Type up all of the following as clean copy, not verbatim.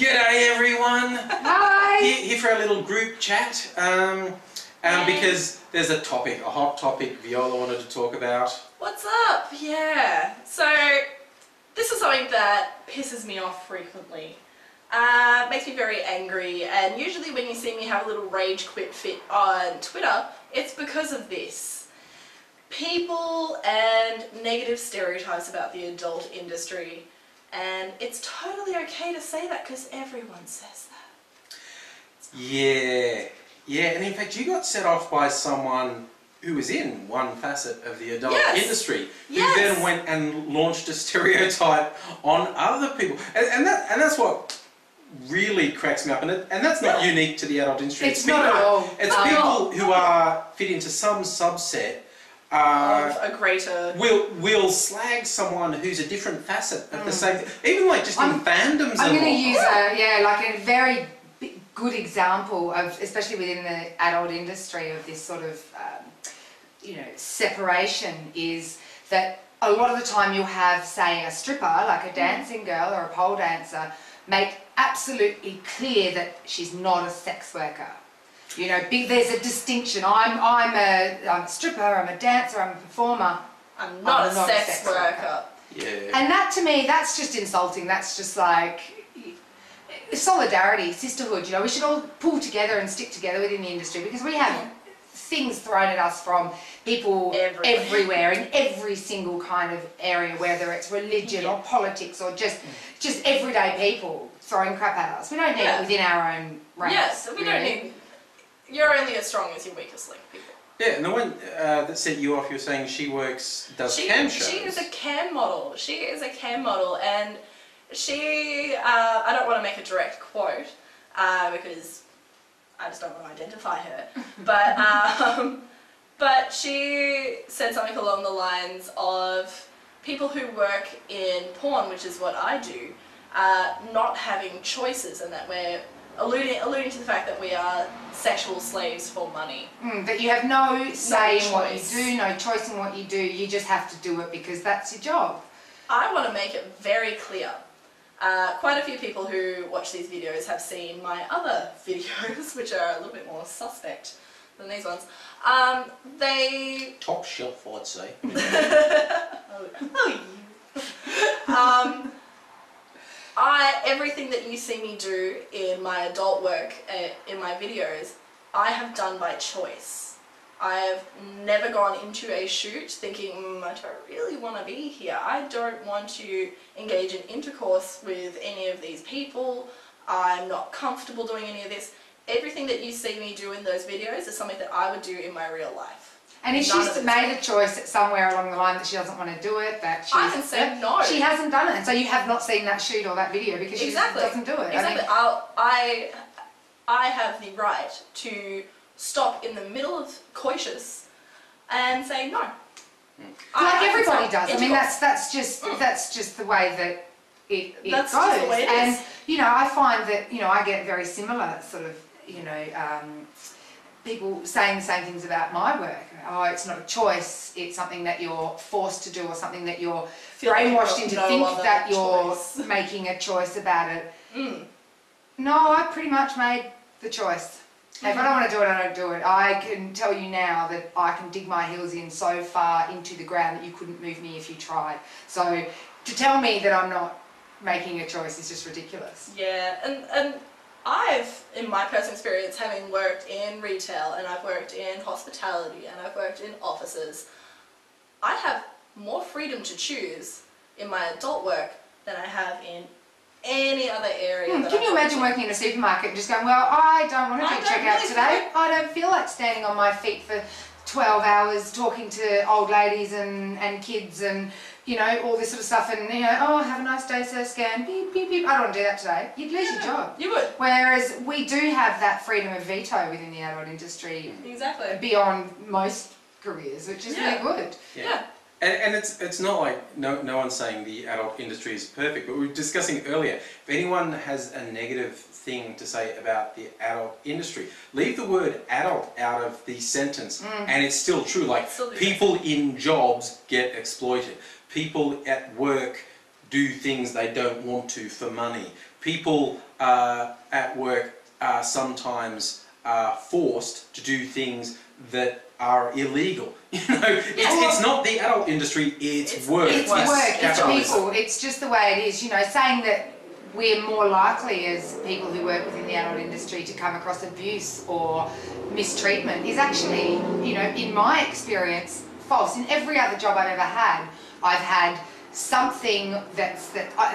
G'day everyone! Hi! Here for our little group chat because there's a hot topic Viola wanted to talk about. What's up? Yeah, so this is something that pisses me off frequently. Makes me very angry, and usually when you see me have a little rage quit fit on Twitter, it's because of this. People and negative stereotypes about the adult industry. And it's totally okay to say that because everyone says that. Yeah, and in fact you got set off by someone who was in one facet of the adult industry, who then went and launched a stereotype on other people. And that's what really cracks me up, and that's not unique to the adult industry. It's not at all. It's people who are fit into some subset of a greater... We'll slag someone who's a different facet of the same... Even like just in fandoms. I'm going to use a very good example of, especially within the adult industry, of this sort of, separation, is that a lot of the time you'll have, say, a stripper, like a dancing girl or a pole dancer, make absolutely clear that she's not a sex worker. You know, there's a distinction. I'm a stripper, I'm a dancer, I'm a performer. I'm not a sex worker. Yeah. And that, to me, that's just insulting. That's just like solidarity, sisterhood. You know, we should all pull together and stick together within the industry, because we have things thrown at us from people everywhere in every single kind of area, whether it's religion or politics or just everyday people throwing crap at us. We don't need it within our own ranks. Yes, we don't need... You're only as strong as your weakest link, people. Yeah, and the one that set you off, you're saying she does cam shows. She is a cam model. She is a cam model, and she, I don't want to make a direct quote, because I just don't want to identify her, but she said something along the lines of people who work in porn, which is what I do, not having choices, and that we're alluding to the fact that we are sexual slaves for money. That you have no say in what you do, no choice in what you do, you just have to do it because that's your job. I want to make it very clear. Quite a few people who watch these videos have seen my other videos, which are a little bit more suspect than these ones. They... Top shelf, I'd say. Everything that you see me do in my adult work, in my videos, I have done by choice. I have never gone into a shoot thinking, I don't really want to be here. I don't want to engage in intercourse with any of these people. I'm not comfortable doing any of this. Everything that you see me do in those videos is something that I would do in my real life. And if she's made a choice somewhere along the line that she doesn't want to do it, that I can say no. She hasn't done it, and so you have not seen that shoot or that video because she doesn't do it. Exactly. I have the right to stop in the middle of coitus and say no. Like everybody does. I mean, that's just the way that it goes. Just the way it is. And I find that I get very similar sort of people saying the same things about my work. Oh, it's not a choice, it's something that you're forced to do, or something that you're brainwashed into think that you're making a choice about it. No, I pretty much made the choice. If I don't want to do it, I don't do it. I can tell you now that I can dig my heels in so far into the ground that you couldn't move me if you tried. So to tell me that I'm not making a choice is just ridiculous. Yeah, and I've, in my personal experience, having worked in retail, and I've worked in hospitality, and I've worked in offices, I have more freedom to choose in my adult work than I have in any other area. Can you imagine working in a supermarket and just going, well, I don't want to do checkout today. I don't feel like standing on my feet for 12 hours talking to old ladies and kids and all this sort of stuff, and oh, have a nice day, sir, scan, beep, beep, beep. I don't want to do that today. You'd lose your job. You would. Whereas we do have that freedom of veto within the adult industry. Exactly. Beyond most careers, which is really good. Yeah. And it's not like no one's saying the adult industry is perfect, but we were discussing earlier, if anyone has a negative thing to say about the adult industry, leave the word adult out of the sentence and it's still true. Like, people in jobs get exploited. People at work do things they don't want to for money. People at work are sometimes forced to do things that are illegal. You know, it's not the adult industry, it's work. It's work, it's people, it's just the way it is. You know, saying that we're more likely as people who work within the adult industry to come across abuse or mistreatment is actually, you know, in my experience, false. In every other job I've ever had, I've had something that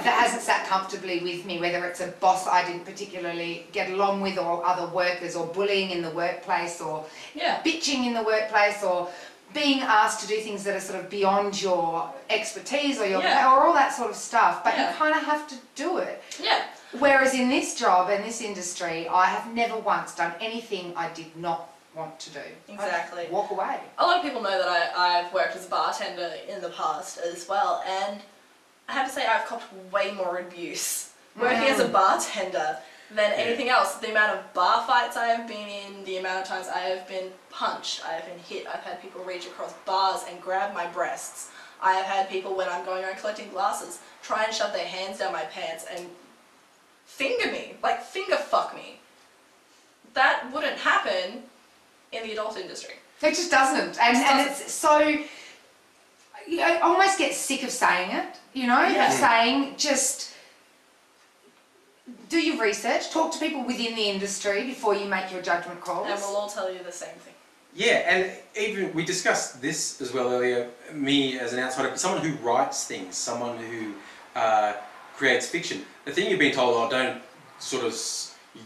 hasn't sat comfortably with me, whether it's a boss I didn't particularly get along with, or other workers, or bullying in the workplace, or bitching in the workplace, or being asked to do things that are sort of beyond your expertise or your or all that sort of stuff, but you kind of have to do it. Whereas in this job and this industry, I have never once done anything I did not want to do. Exactly. I'd walk away. A lot of people know that I've worked as a bartender in the past as well, and I have to say I've copped way more abuse working as a bartender than anything else. The amount of bar fights I have been in, the amount of times I have been punched, I have been hit, I've had people reach across bars and grab my breasts. I have had people, when I'm going around collecting glasses, try and shove their hands down my pants and finger me, like finger fuck me. That wouldn't happen in the adult industry. It just doesn't. And it's so, I almost get sick of saying it, you know, of saying just do your research, talk to people within the industry before you make your judgment calls. And we'll all tell you the same thing. Yeah, and even we discussed this as well earlier, me as an outsider, someone who writes things, someone who creates fiction. The thing you've been told, oh, don't sort of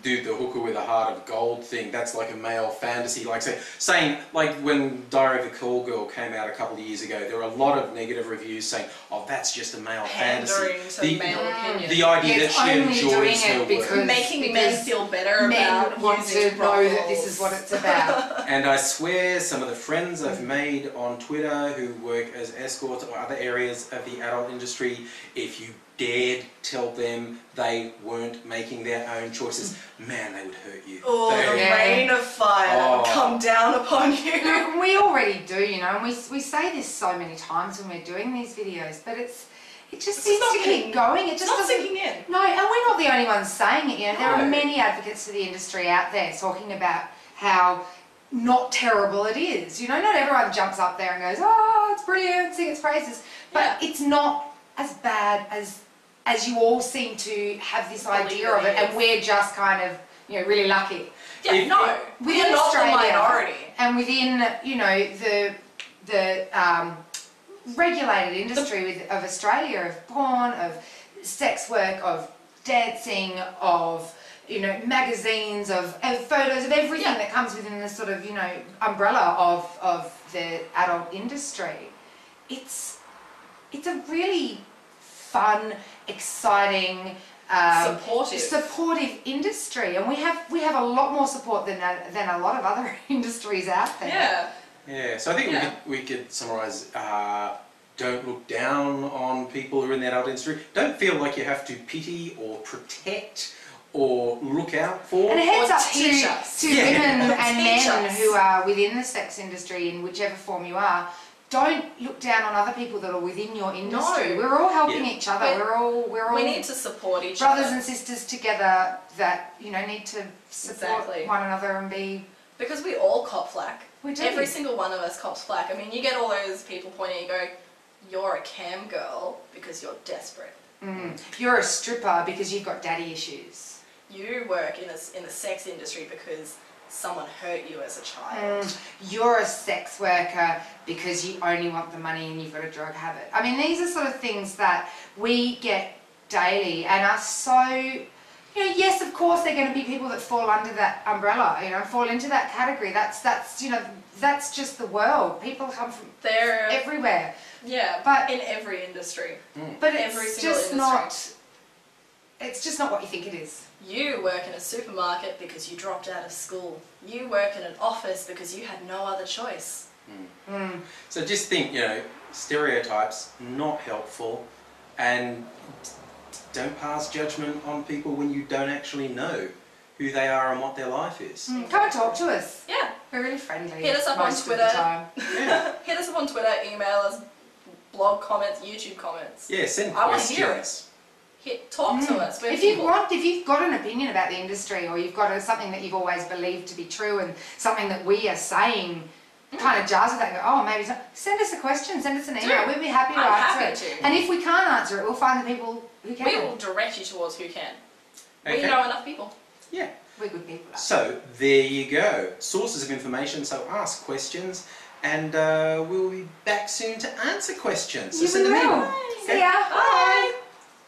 do the hooker with a heart of gold thing, that's like a male fantasy. Like saying, like when Diary of a Call Girl came out a couple of years ago, there were a lot of negative reviews saying, oh, that's just a male fantasy. To male opinion. The idea that she enjoys her work. Making men feel better about want to know that this is what it's about. And I swear some of the friends I've made on Twitter who work as escorts or other areas of the adult industry, if you dared tell them they weren't making their own choices, man, they would hurt you. Oh, the rain of fire that would come down upon you. We already do, you know, and we say this so many times when we're doing these videos, but it just seems to keep going. It just doesn't sinking in. No, and we're not the only ones saying it. You know, there are many advocates for the industry out there talking about how not terrible it is. You know, not everyone jumps up there and goes, oh, it's brilliant, sing its praises, but it's not as bad as you all seem to have this idea of it, and we're just kind of, you know, really lucky. Yeah, no, we're not the minority. And within, you know, the regulated industry of Australia, of porn, of sex work, of dancing, of, you know, magazines, of photos, of everything that comes within the sort of, you know, umbrella of the adult industry. It's a really fun, exciting, supportive industry, and we have a lot more support than a lot of other industries out there. Yeah. So I think we could summarise: don't look down on people who are in the adult industry. Don't feel like you have to pity or protect or look out for. And a heads up to women and men who are within the sex industry in whichever form you are. Don't look down on other people that are within your industry. No. We're all helping each other. We're all. We need to support each brothers other. and sisters together that, you know, need to support one another and be. Because we all cop flack. We do. Every single one of us cops flack. I mean, you get all those people pointing and go, "You're a cam girl because you're desperate. You're a stripper because you've got daddy issues. You work in the sex industry because someone hurt you as a child. You're a sex worker because you only want the money and you've got a drug habit." I mean, these are sort of things that we get daily and are so, you know, yes, of course, they're going to be people that fall under that umbrella, you know, fall into that category. That's you know, that's just the world. People come from everywhere. Yeah, but in every industry. But every it's single just industry. It's just not what you think it is. You work in a supermarket because you dropped out of school. You work in an office because you had no other choice. So just think, you know, stereotypes, not helpful, and don't pass judgment on people when you don't actually know who they are and what their life is. Come and talk to us. Yeah. We're really friendly. Hit us up on Twitter. Hit us up on Twitter, email us, blog comments, YouTube comments. Yeah, send I want questions. to hear it. Talk to us. If you've got an opinion about the industry, or you've got something that you've always believed to be true, and something that we are saying kind of jars with that, and go, oh, maybe it's not, send us a question, send us an email. We'd be happy to answer it. And if we can't answer it, we'll find the people who can. We will direct you towards who can. Okay. We know enough people. Yeah. We're good people. So there you go. Sources of information. So ask questions, and we'll be back soon to answer questions. So send them in. See ya. Bye.